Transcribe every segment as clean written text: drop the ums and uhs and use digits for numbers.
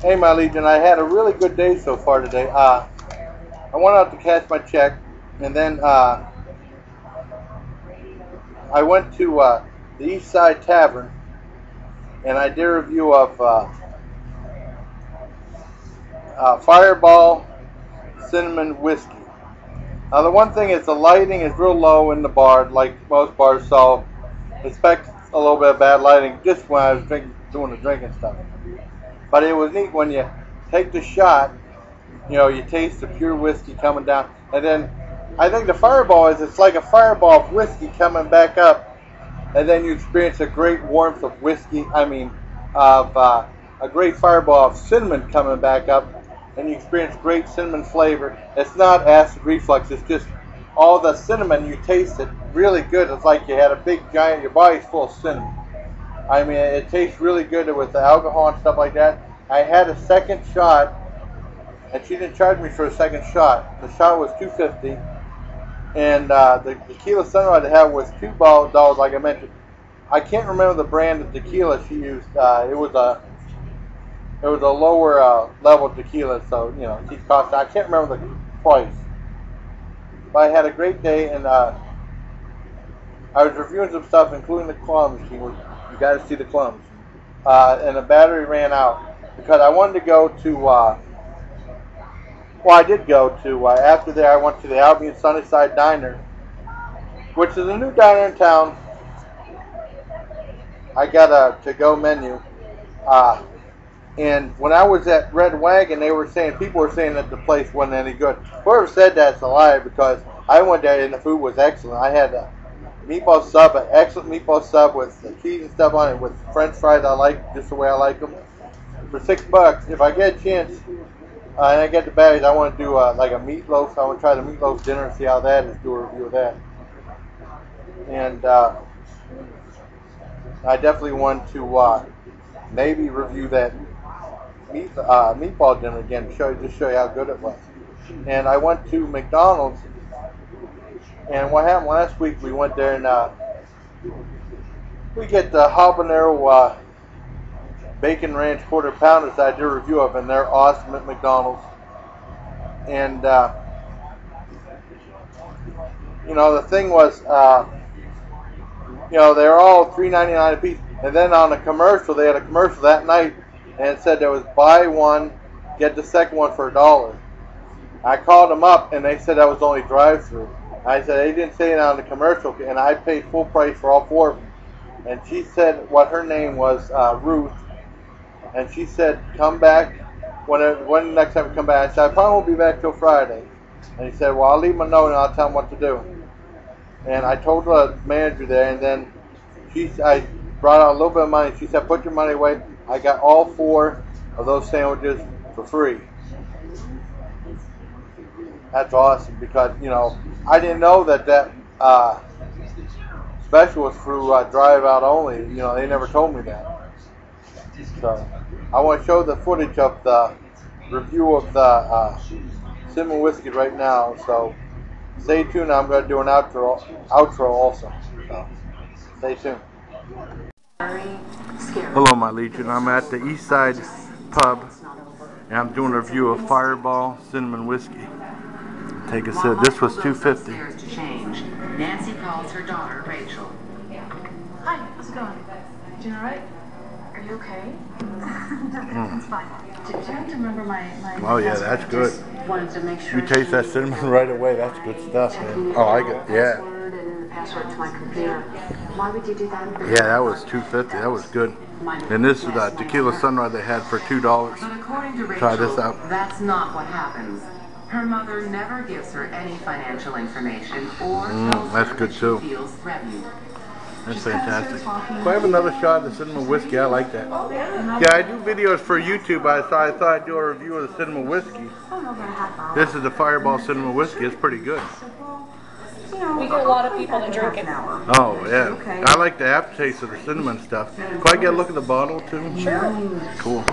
Hey, my Legion, I had a really good day so far today. I went out to cash my check, and then I went to the East Side Tavern, and I did a review of Fireball Cinnamon Whiskey. Now, the one thing is the lighting is real low in the bar, like most bars, so expect a little bit of bad lighting just when I was doing the drinking stuff. But it was neat when you take the shot, you know, you taste the pure whiskey coming down. And then I think the Fireball it's like a fireball of whiskey coming back up. And then you experience a great warmth of whiskey, of a great fireball of cinnamon coming back up. And you experience great cinnamon flavor. It's not acid reflux, it's just all the cinnamon, you taste it really good. It's like you had a big giant, your body's full of cinnamon. I mean, it tastes really good with the alcohol and stuff like that. I had a second shot, and she didn't charge me for a second shot. The shot was $2.50, and the tequila sunrise I had was $2, like I mentioned. I can't remember the brand of tequila she used. It was a lower level tequila, so you know she cost. I can't remember the price, but I had a great day, and I was reviewing some stuff, including the claw machine. You got to see the clumps. And the battery ran out because I wanted to go to. Well, I did go to. After there, I went to the Albion Sunnyside Diner, which is a new diner in town. I got a to-go menu, and when I was at Red Wagon, people were saying that the place wasn't any good. Whoever said that's a liar because I went there and the food was excellent. I had a meatball sub, an excellent meatball sub with the cheese and stuff on it, with French fries I like just the way I like them. For $6, if I get a chance and I get the batteries, I want to do like a meatloaf. I want to try the meatloaf dinner and see how that is. Do a review of that. And I definitely want to maybe review that meatball dinner again to show you how good it was. And I went to McDonald's. And what happened last week, we went there and we get the habanero bacon ranch quarter pounders that I did a review of, and they're awesome at McDonald's. And you know, the thing was, you know, they're all $3.99 a piece. And then on a commercial, they had a commercial that night, and it said there was buy one, get the second one for $1. I called them up, and they said that was only drive-through. I said, they didn't say it on the commercial, and I paid full price for all four of them. And she said what her name was, Ruth, and she said, come back when next time you come back. I said, I probably won't be back till Friday. And he said, well, I'll leave him a note and I'll tell him what to do. And I told the manager there, and then I brought out a little bit of money. She said, put your money away. I got all 4 of those sandwiches for free. That's awesome because, you know, I didn't know that special was through drive out only. You know, they never told me that. So I want to show the footage of the review of the cinnamon whiskey right now. So stay tuned. I'm going to do an outro also. So stay tuned. Hello, my Legion. I'm at the East Side Pub, and I'm doing a review of Fireball Cinnamon Whiskey. Take a sip. This was $2.50. Nancy calls her daughter Rachel. Hi, how's it going? Doing all right? Are you okay? It's fine. Do you have to remember my oh yeah, that's good. Wanted to make sure you taste that cinnamon right away. That's good stuff, man. Oh, I get yeah. And password to my computer. Why would you do that? Yeah, that was $2.50. That was good. And this is the Tequila Sunrise they had for $2. But according to Rachel, try this out. That's not what happens. Her mother never gives her any financial information or tells that's her good that too. She feels threatened. That's fantastic. If I have another shot of the cinnamon whiskey, I like that. Yeah, I do videos for YouTube, so I thought I'd do a review of the cinnamon whiskey. This is the Fireball Cinnamon Whiskey. It's pretty good. We get a lot of people that drink it. Oh, yeah. I like the aftertaste of the cinnamon stuff. Can I get a look at the bottle, too? Sure. Cool.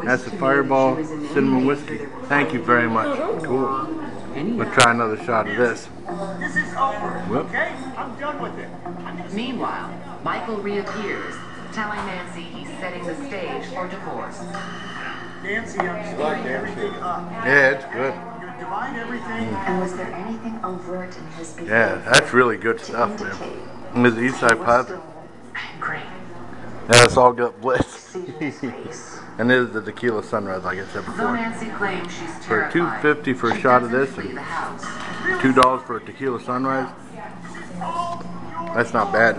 That's the Fireball Cinnamon Whiskey. Thank you very much. Cool. We'll try another shot of this. This is over, okay? I'm done with it. Meanwhile, Michael reappears, telling Nancy he's setting the stage for divorce. Nancy, I'm splitting everything up. Yeah, it's good. You divide everything. And was there anything overt in his behavior? Yeah, that's really good stuff, man. And this East Side Pub. Great. Yeah, it's all got blitzed. And this is the Tequila Sunrise, like I said Though before. Nancy claims she's For terrified, $2.50 for a she shot of doesn't this, flee and the house. $2 for a Tequila Sunrise. That's not bad.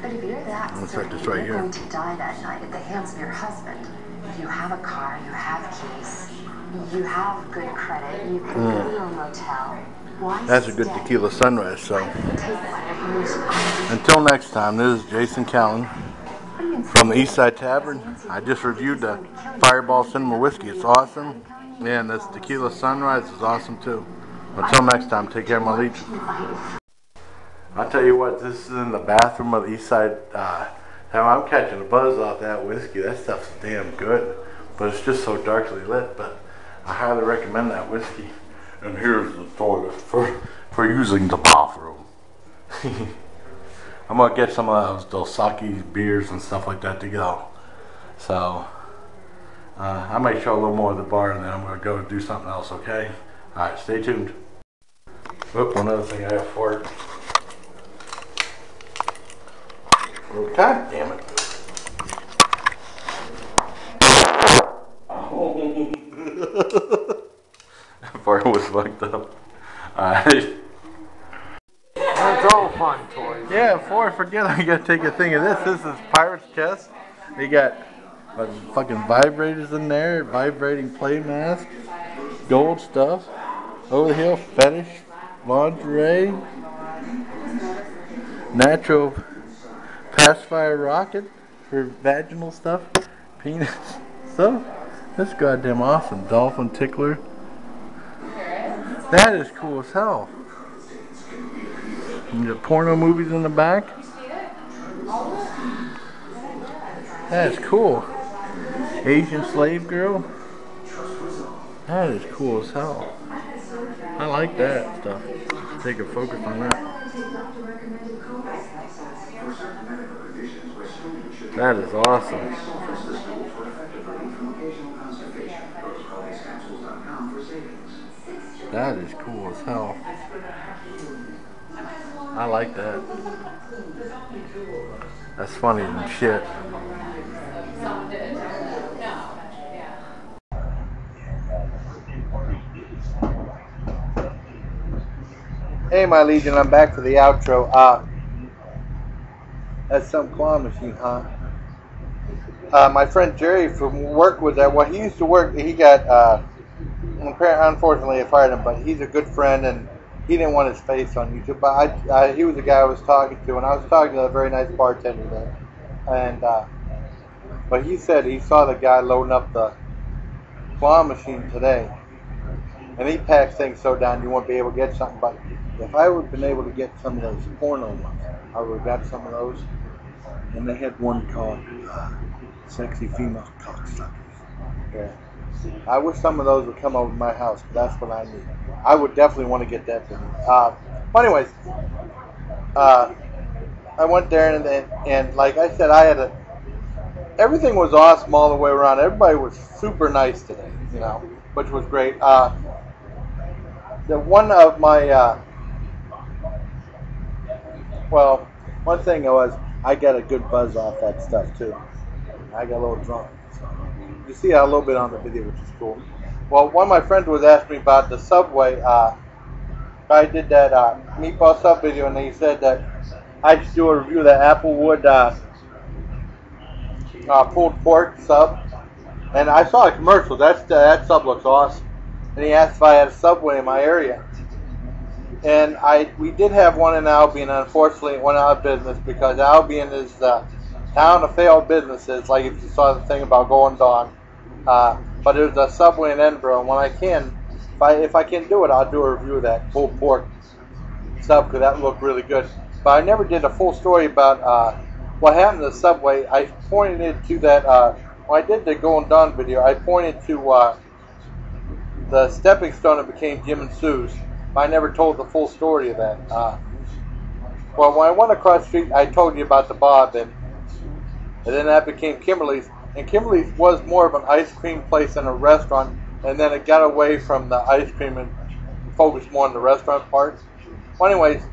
But if you're that Let's certain set this right you're here. going to die that night at the hands of your husband, if you have a car, you have keys, you have good credit, you can go to a motel. Why That's a good stay? Tequila Sunrise. So Take one of those until next time, this is Jason Callan from the East Side Tavern. I just reviewed the Fireball Cinnamon Whiskey. It's awesome. And this Tequila Sunrise is awesome too. Until next time, take care, my leech. I'll tell you what, this is in the bathroom of the East Side Tavern. I'm catching a buzz off that whiskey. That stuff's damn good. But it's just so darkly lit. But I highly recommend that whiskey. And here's the toilet for using the bathroom. I'm going to get some of those sake beers and stuff like that to go. So, I might show a little more of the bar and then I'm going to go do something else, okay? Alright, stay tuned. Oop, one other thing I have for it. Oh, God damn it. Oh. That part was fucked up. Alright. That's all fun toys. Yeah, before I forget, I gotta take a thing of this. This is Pirate's Chest. They got fucking vibrators in there, vibrating play mask, gold stuff, over the hill fetish, lingerie, natural pacifier rocket for vaginal stuff, penis stuff. That's goddamn awesome. Dolphin tickler. That is cool as hell. And the porno movies in the back. That is cool. Asian slave girl. That is cool as hell. I like that stuff. Take a focus on that. That is awesome. That is cool as hell. I like that. That's funny than shit. Hey, my Legion, I'm back for the outro. That's some claw machine, huh? My friend Jerry from work was at, well, he used to work, he got, unfortunately I fired him, but he's a good friend and he didn't want his face on YouTube. But he was the guy I was talking to, and I was talking to a very nice bartender there. And, but he said he saw the guy loading up the claw machine today. And he packs things so down you won't be able to get something. But if I would have been able to get some of those porno ones, I would have got some of those. And they had one called Sexy Female Cocksuckers. Yeah. I wish some of those would come over to my house, but that's what I need. I would definitely want to get that for me. But anyways, I went there and like I said, everything was awesome all the way around. Everybody was super nice today, you know, which was great. One of my, one thing was I got a good buzz off that stuff too. I got a little drunk. So. You see a little bit on the video, which is cool. Well, one of my friends was asking me about the Subway. I did that meatball sub video, and he said that I should do a review of the Applewood pulled pork sub. And I saw a commercial. That sub looks awesome. And he asked if I had a Subway in my area. And we did have one in Albion. Unfortunately, it went out of business because Albion is the town of failed businesses. Like if you saw the thing about Going Dawn. But there's a Subway in Edinburgh. And when I can, if I can do it, I'll do a review of that pulled pork sub because that looked really good. But I never did a full story about what happened to the Subway. I pointed it to that when I did the Going Dawn video. I pointed to the stepping stone that became Jim and Sue's. But I never told the full story of that. Well, when I went across the street, I told you about the Bob, and and then that became Kimberly's. And Kimberly's was more of an ice cream place than a restaurant, and then it got away from the ice cream and focused more on the restaurant part. Well, anyways,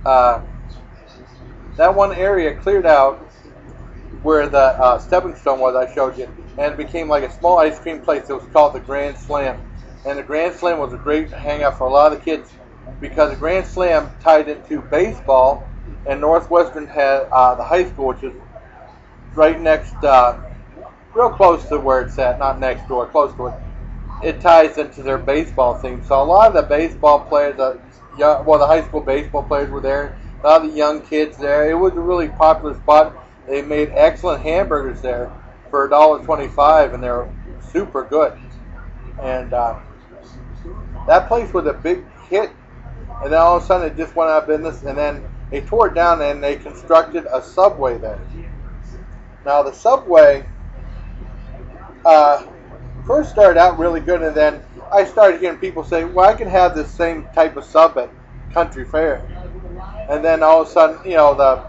that one area cleared out where the stepping stone was I showed you, and it became like a small ice cream place. It was called the Grand Slam, and the Grand Slam was a great hangout for a lot of the kids because the Grand Slam tied into baseball, and Northwestern had the high school, which is right next, real close to where it's at, not next door, close to it. It ties into their baseball thing. So a lot of the baseball players, the high school baseball players were there. A lot of the young kids there. It was a really popular spot. They made excellent hamburgers there for $1.25, and they were super good. And that place was a big hit. And then all of a sudden it just went out of business, and then they tore it down and they constructed a Subway there. Now the Subway first started out really good, and then I started hearing people say, well, I can have this same type of sub at Country Fair. And then all of a sudden, the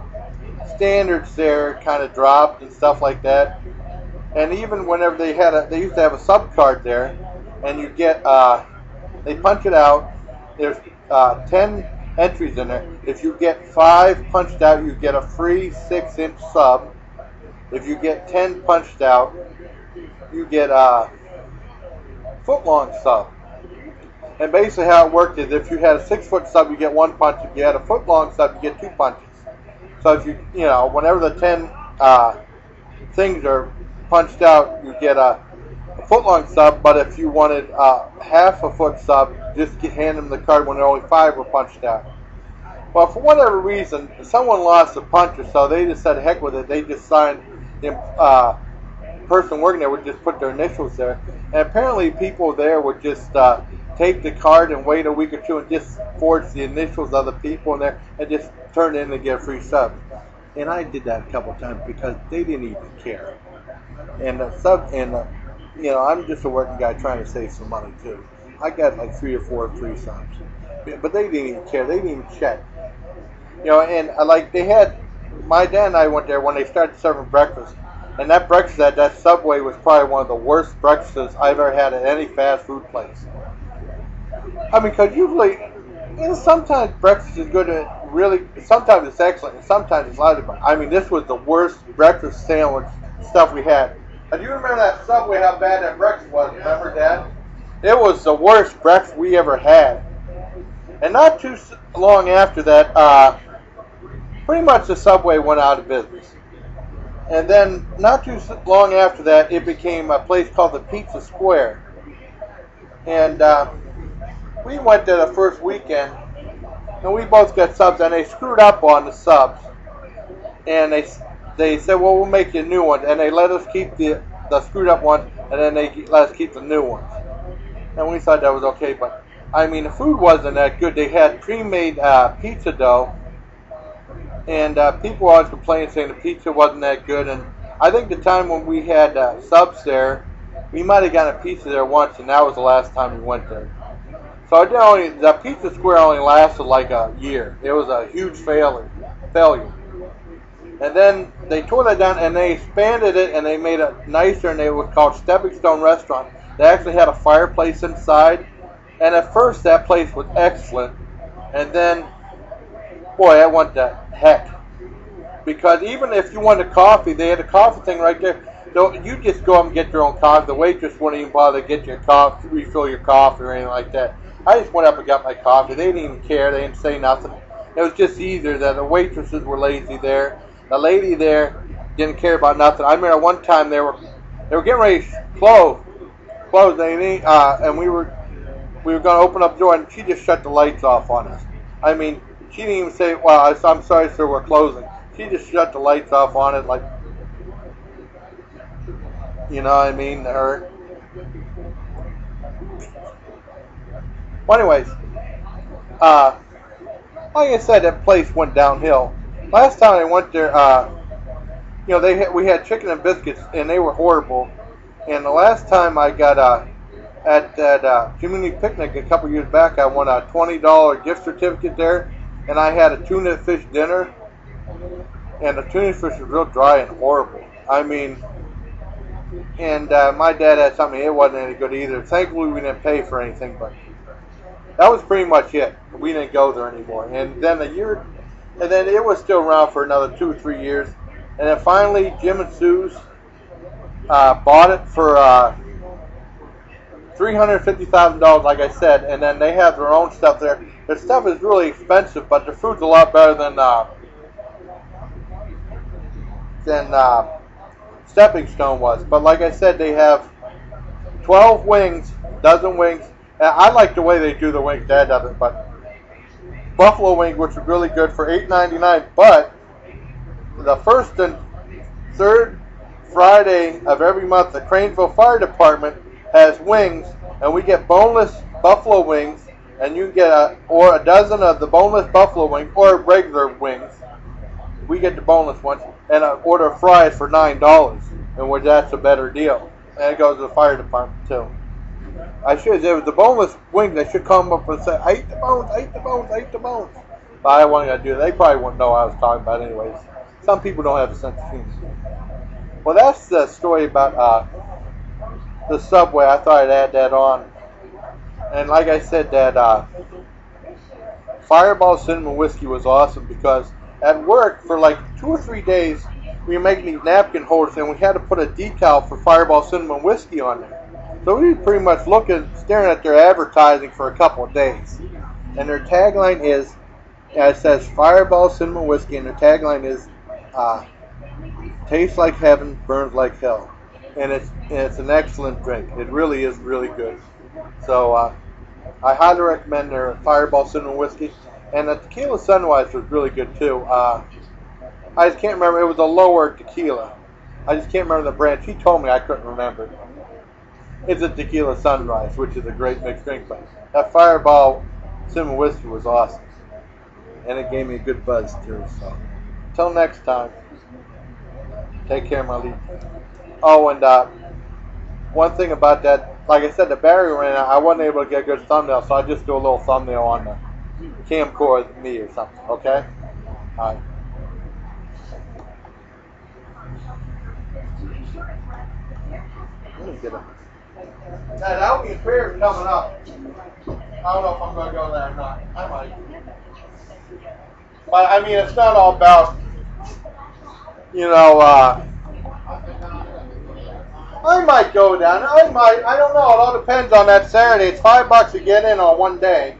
standards there kind of dropped and stuff like that. And even whenever they used to have a sub card there, and you get, they punch it out. There's 10 entries in there. If you get 5 punched out, you get a free 6-inch sub. If you get 10 punched out, you get a foot-long sub. And basically how it worked is if you had a 6-foot sub, you get 1 punch. If you had a foot-long sub, you get 2 punches. So if whenever the 10 things are punched out, you get a foot-long sub. But if you wanted half a foot sub, just hand them the card when only 5 were punched out. Well, for whatever reason, someone lost a puncher, so they just said, heck with it. They just signed the person working there would just put their initials there. And apparently people there would just take the card and wait a week or two and just forge the initials of the people in there and just turn it in and get a free sub. And I did that a couple of times because they didn't even care. And the sub, and I'm just a working guy trying to save some money too. I got like 3 or 4 free subs, but they didn't even care. They didn't even check. And like they had, my dad and I went there when they started serving breakfast. And that breakfast at that Subway was probably one of the worst breakfasts I've ever had at any fast food place. I mean, because usually, sometimes breakfast is good and sometimes it's excellent, and sometimes it's lousy. I mean, this was the worst breakfast sandwich stuff we had. Do you remember that Subway, how bad that breakfast was? Remember, Dad? It was the worst breakfast we ever had. And not too long after that, pretty much the Subway went out of business. And then, not too long after that, it became a place called the Pizza Square. And we went there the first weekend, and we both got subs, and they screwed up on the subs. And they said, well, we'll make you a new one. And they let us keep the screwed up one, and then they let us keep the new ones. And we thought that was okay, but, I mean, the food wasn't that good. They had pre-made pizza dough. And people always complained saying the pizza wasn't that good. And I think the time when we had subs there, we might have gotten a pizza there once, and that was the last time we went there. So the Pizza Square only lasted like a year. It was a huge failure. And then they tore that down, and they expanded it, and they made it nicer, and it was called Stepping Stone Restaurant. They actually had a fireplace inside. And at first, that place was excellent. And then, boy, that went to heck. Because even if you wanted coffee, they had a coffee thing right there. So you just go up and get your own coffee. The waitress wouldn't even bother to get your coffee, refill your coffee or anything like that. I just went up and got my coffee. They didn't even care. They didn't say nothing. It was just easier that the waitresses were lazy there. The lady there didn't care about nothing. I remember one time they were getting ready to close. And we were going to open up the door, and she just shut the lights off on us. I mean, she didn't even say, well, I'm sorry, sir, we're closing. She just shut the lights off on it, like, you know what I mean? Her. Well, anyways, like I said, that place went downhill. Last time I went there, we had chicken and biscuits, and they were horrible. And the last time I got at that community picnic a couple years back, I won a $20 gift certificate there, and I had a tuna fish dinner, and the tuna fish was real dry and horrible. I mean, and my dad had something, it wasn't any good either. Thankfully, we didn't pay for anything, but that was pretty much it. We didn't go there anymore. And then and then it was still around for another 2 or 3 years. And then finally, Jim and Sue's bought it for $350,000, like I said. And then they have their own stuff there. Their stuff is really expensive, but their food's a lot better than Stepping Stone was. But like I said, they have 12 wings, dozen wings. And I like the way they do the wings. Dad doesn't, but buffalo wing, which is really good, for $8.99. But the first and third Friday of every month, the Cranesville Fire Department has wings, and we get boneless buffalo wings, and you get a dozen of the boneless buffalo wings or regular wings. We get the boneless ones, and an order of fries for $9, and which that's a better deal. And it goes to the fire department too. I should, if it was the boneless wings, they should come up and say, "I ate the bones, I ate the bones, I ate the bones." But I wasn't gonna do that. They probably wouldn't know what I was talking about, anyways. Some people don't have a sense of humor. Well, that's the story about the Subway. I thought I'd add that on. And like I said, that Fireball Cinnamon Whiskey was awesome because at work for like 2 or 3 days, we were making these napkin holders, and we had to put a decal for Fireball Cinnamon Whiskey on there. So we were pretty much staring at their advertising for a couple of days. And their tagline is, it says Fireball Cinnamon Whiskey, and their tagline is, tastes like heaven, burns like hell. And it's an excellent drink. It really is really good. So I highly recommend their Fireball Cinnamon Whiskey. And the Tequila Sunrise was really good too. I just can't remember. It was a lower tequila. I just can't remember the brand. She told me, I couldn't remember. It's a Tequila Sunrise, which is a great mixed drink. But that Fireball Cinnamon Whiskey was awesome. And it gave me a good buzz too. So until next time, take care, my lead. Oh, and one thing about that, like I said, the battery ran out. I wasn't able to get a good thumbnail, so I just do a little thumbnail on the camcorder with me or something, okay? Alright. Let me get up. That Albion Fair is coming up. I don't know if I'm going to go there or not. I might. But, I mean, it's not all about, you know, I might go down. I don't know. It all depends on that Saturday. It's $5 to get in on one day.